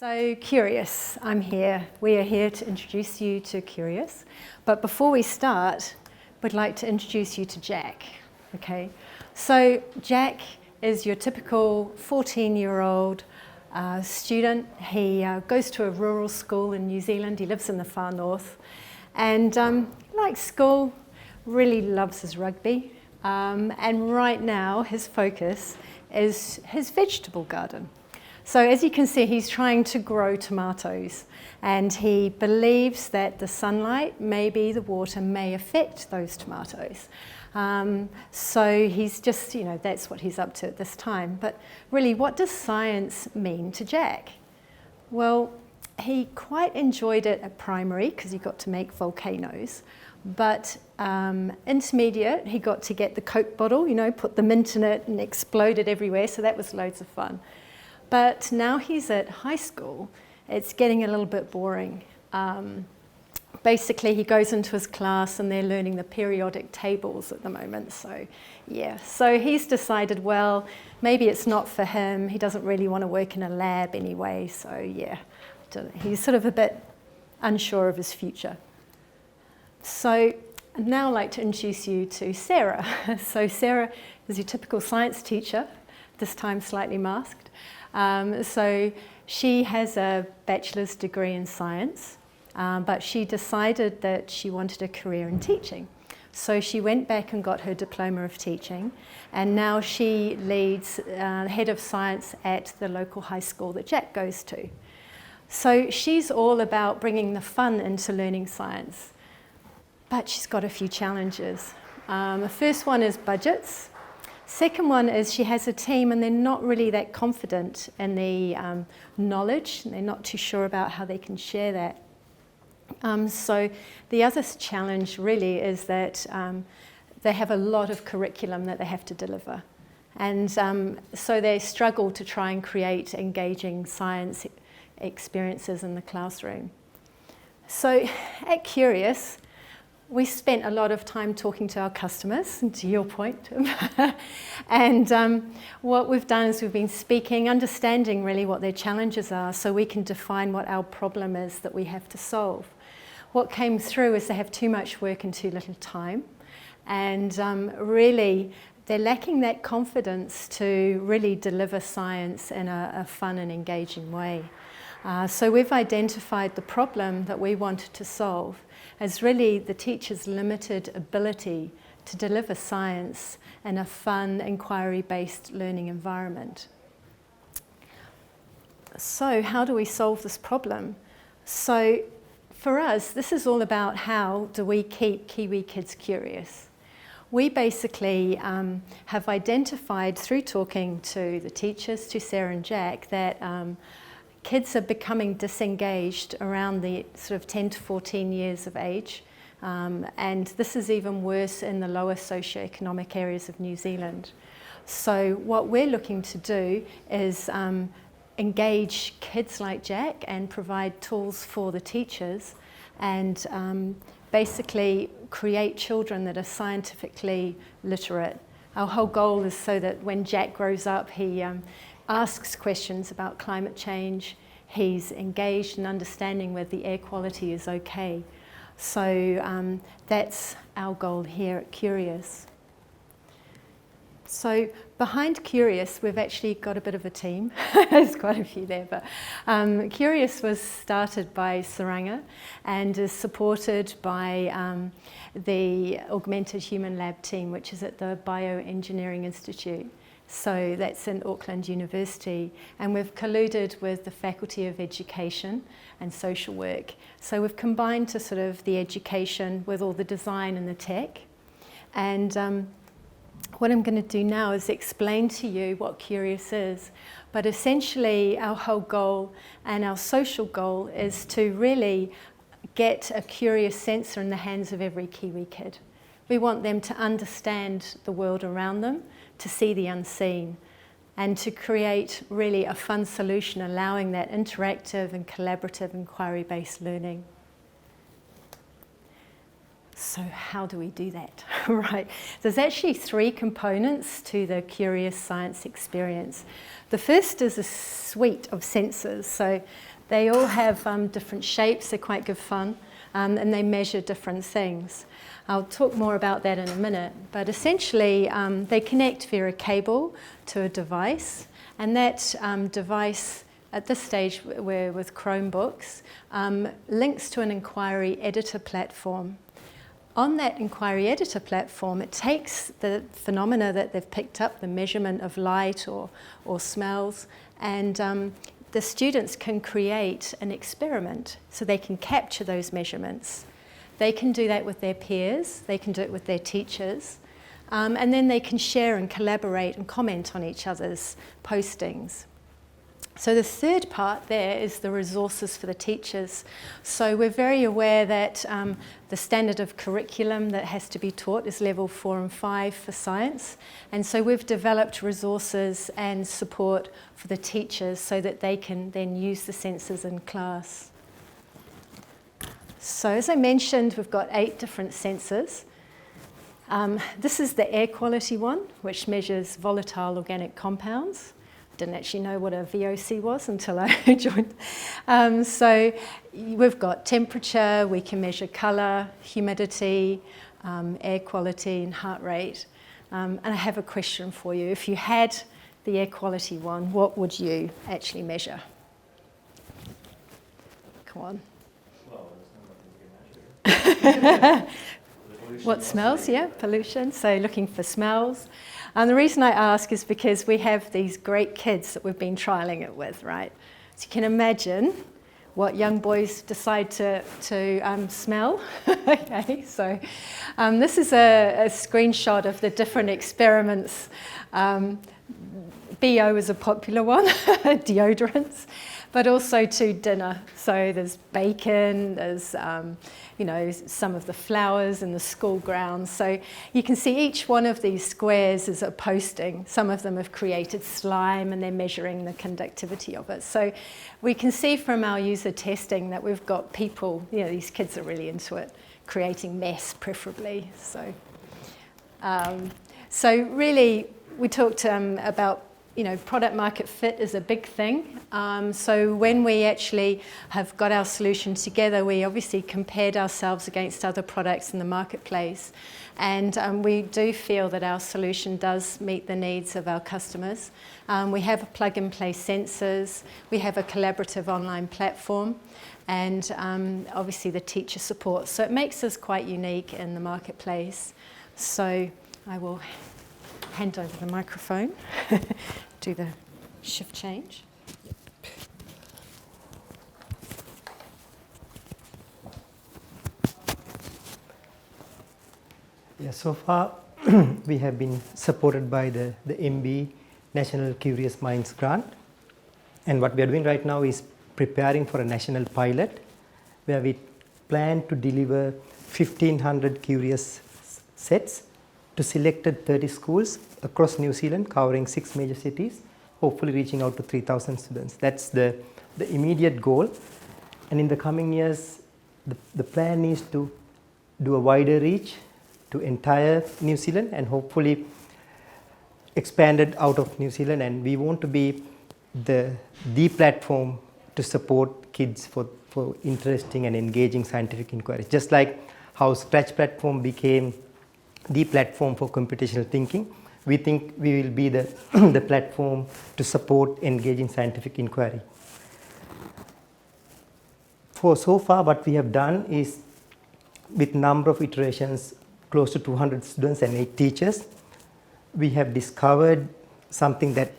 So Kiwrious, I'm here. We are here to introduce you to Kiwrious. But before we start, we'd like to introduce you to Jack. Okay, so Jack is your typical 14-year-old student. He goes to a rural school in New Zealand. He lives in the far north and likes school, really loves his rugby. And right now his focus is his vegetable garden. So as you can see, he's trying to grow tomatoes, and he believes that the sunlight, maybe the water, may affect those tomatoes. So he's just, that's what he's up to at this time. But really, what does science mean to Jack? Well, he quite enjoyed it at primary because he got to make volcanoes. But intermediate, he got to get the Coke bottle, put the mint in it and explode it everywhere. So that was loads of fun. But now he's at high school, it's getting a little bit boring. Basically, he goes into his class and they're learning the periodic tables at the moment. So he's decided, well, maybe it's not for him. He doesn't really want to work in a lab anyway. So he's sort of a bit unsure of his future. So I'd now like to introduce you to Sarah. So Sarah is your typical science teacher, this time slightly masked. So she has a bachelor's degree in science, but she decided that she wanted a career in teaching. So she went back and got her diploma of teaching, and now she leads head of science at the local high school that Jack goes to. So she's all about bringing the fun into learning science, but she's got a few challenges. The first one is budgets. Second one is she has a team and they're not really that confident in the knowledge, and they're not too sure about how they can share that. So the other challenge really is that they have a lot of curriculum that they have to deliver. And so they struggle to try and create engaging science experiences in the classroom. So at Kiwrious, we spent a lot of time talking to our customers, and to your point. And what we've done is we've been speaking, understanding really what their challenges are so we can define what our problem is that we have to solve. What came through is they have too much work and too little time. And really, they're lacking that confidence to really deliver science in a fun and engaging way. So we've identified the problem that we wanted to solve as really the teacher's limited ability to deliver science in a fun, inquiry-based learning environment. So how do we solve this problem? So for us, this is all about how do we keep Kiwi kids curious. We basically have identified through talking to the teachers, to Sarah and Jack, that kids are becoming disengaged around the sort of 10 to 14 years of age, and this is even worse in the lower socioeconomic areas of New Zealand. So what we're looking to do is engage kids like Jack and provide tools for the teachers, and basically create children that are scientifically literate. Our whole goal is so that when Jack grows up, he asks questions about climate change. He's engaged in understanding whether the air quality is okay. So that's our goal here at Kiwrious. So behind Kiwrious, we've actually got a bit of a team. There's quite a few there, but Kiwrious was started by Suranga and is supported by the Augmented Human Lab team, which is at the Bioengineering Institute. So that's in Auckland University, and we've colluded with the Faculty of Education and Social Work. So we've combined to sort of the education with all the design and the tech. And what I'm going to do now is explain to you what Kiwrious is. But essentially our whole goal and our social goal is to really get a curious sensor in the hands of every Kiwi kid. We want them to understand the world around them, to see the unseen, and to create really a fun solution allowing that interactive and collaborative inquiry-based learning. So how do we do that? Right, there's actually three components to the Kiwrious science experience. The first is a suite of sensors. So They all have different shapes, they're quite good fun, and they measure different things. I'll talk more about that in a minute, but essentially they connect via a cable to a device, and that device, at this stage we're with Chromebooks, links to an inquiry editor platform. On that inquiry editor platform, it takes the phenomena that they've picked up, the measurement of light or smells, and the students can create an experiment, so they can capture those measurements. They can do that with their peers, they can do it with their teachers, and then they can share and collaborate and comment on each other's postings. So the third part there is the resources for the teachers. So we're very aware that the standard of curriculum that has to be taught is level 4 and 5 for science. And so we've developed resources and support for the teachers so that they can then use the sensors in class. So as I mentioned, we've got 8 different sensors. This is the air quality one, which measures volatile organic compounds. Didn't actually know what a VOC was until I joined. So we've got temperature, we can measure colour, humidity, air quality and heart rate. And I have a question for you. If you had the air quality one, what would you actually measure? Come on. Well, there's nothing to measure. What smells? Yeah, pollution. So looking for smells. And the reason I ask is because we have these great kids that we've been trialling it with, right? So you can imagine what young boys decide to smell. Okay, so this is a screenshot of the different experiments. BO is a popular one, deodorants, but also to dinner. So there's bacon, there's some of the flowers in the school grounds. So you can see each one of these squares is a posting. Some of them have created slime and they're measuring the conductivity of it. So we can see from our user testing that we've got people, these kids are really into it, creating mess preferably. So really we talked about product market fit is a big thing. So when we actually have got our solution together, we obviously compared ourselves against other products in the marketplace. And we do feel that our solution does meet the needs of our customers. We have plug-and-play sensors. We have a collaborative online platform. And obviously the teacher support. So it makes us quite unique in the marketplace. So I will hand over the microphone, do the shift change. Yeah, so far we have been supported by the MB National Kiwrious Minds grant, and what we are doing right now is preparing for a national pilot where we plan to deliver 1,500 Kiwrious sets to selected 30 schools across New Zealand, covering 6 major cities, hopefully reaching out to 3,000 students. That's the immediate goal. And in the coming years, the plan is to do a wider reach to entire New Zealand and hopefully expanded out of New Zealand. And we want to be the platform to support kids for interesting and engaging scientific inquiries. Just like how Scratch platform became the platform for computational thinking, we think we will be the platform to support engaging scientific inquiry. For so far, what we have done is, with number of iterations, close to 200 students and 8 teachers, we have discovered something that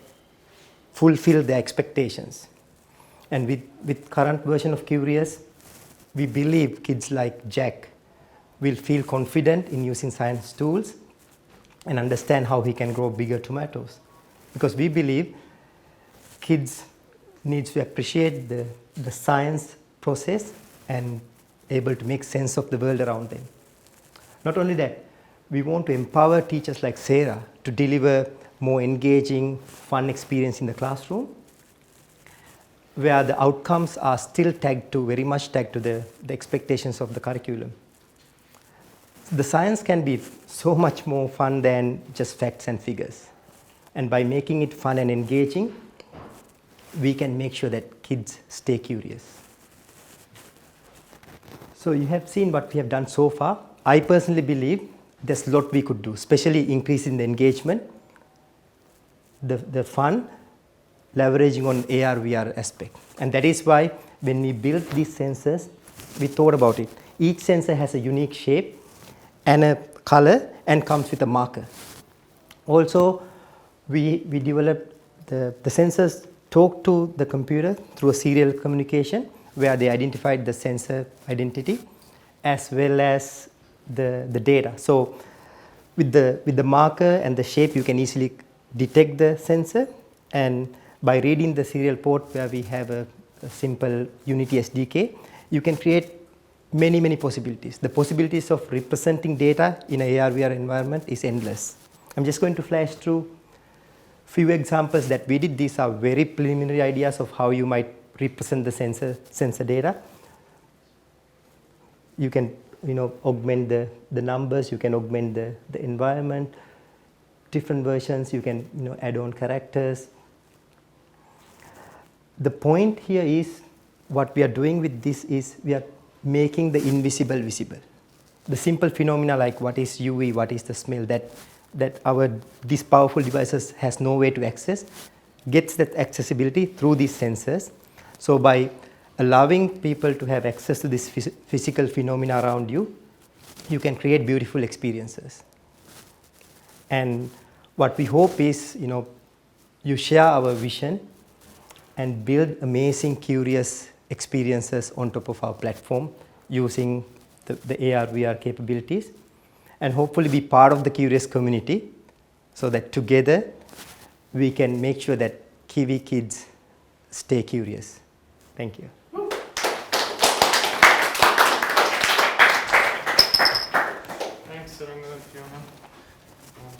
fulfilled their expectations. And with current version of Kiwrious, we believe kids like Jack will feel confident in using science tools and understand how he can grow bigger tomatoes. Because we believe kids need to appreciate the science process and able to make sense of the world around them. Not only that, we want to empower teachers like Sarah to deliver more engaging, fun experience in the classroom, where the outcomes are still very much tagged to the expectations of the curriculum. The science can be so much more fun than just facts and figures. And by making it fun and engaging, we can make sure that kids kids stay curious. So you have seen what we have done so far. I personally believe there's a lot we could do, especially increasing the engagement, the fun, leveraging on AR, VR aspect. And that is why when we built these sensors, we thought about it. Each sensor has a unique shape and a color and comes with a marker. Also, we developed the sensors talk to the computer through a serial communication where they identified the sensor identity as well as the data. So with the marker and the shape, you can easily detect the sensor, and by reading the serial port where we have a simple Unity SDK, you can create many possibilities. The possibilities of representing data in an AR/VR environment is endless. I'm just going to flash through few examples that we did. These are very preliminary ideas of how you might represent the sensor data. You can augment the numbers, you can augment the environment, different versions, you can add on characters. The point here is what we are doing with this is we are making the invisible visible. The simple phenomena like what is UV, what is the smell that these powerful devices has no way to access, gets that accessibility through these sensors. So by allowing people to have access to this physical phenomena around you, you can create beautiful experiences. And what we hope is, you share our vision and build amazing, curious experiences on top of our platform using the AR, VR capabilities, and hopefully be part of the Kiwrious community so that together we can make sure that Kiwi kids stay curious. Thank you.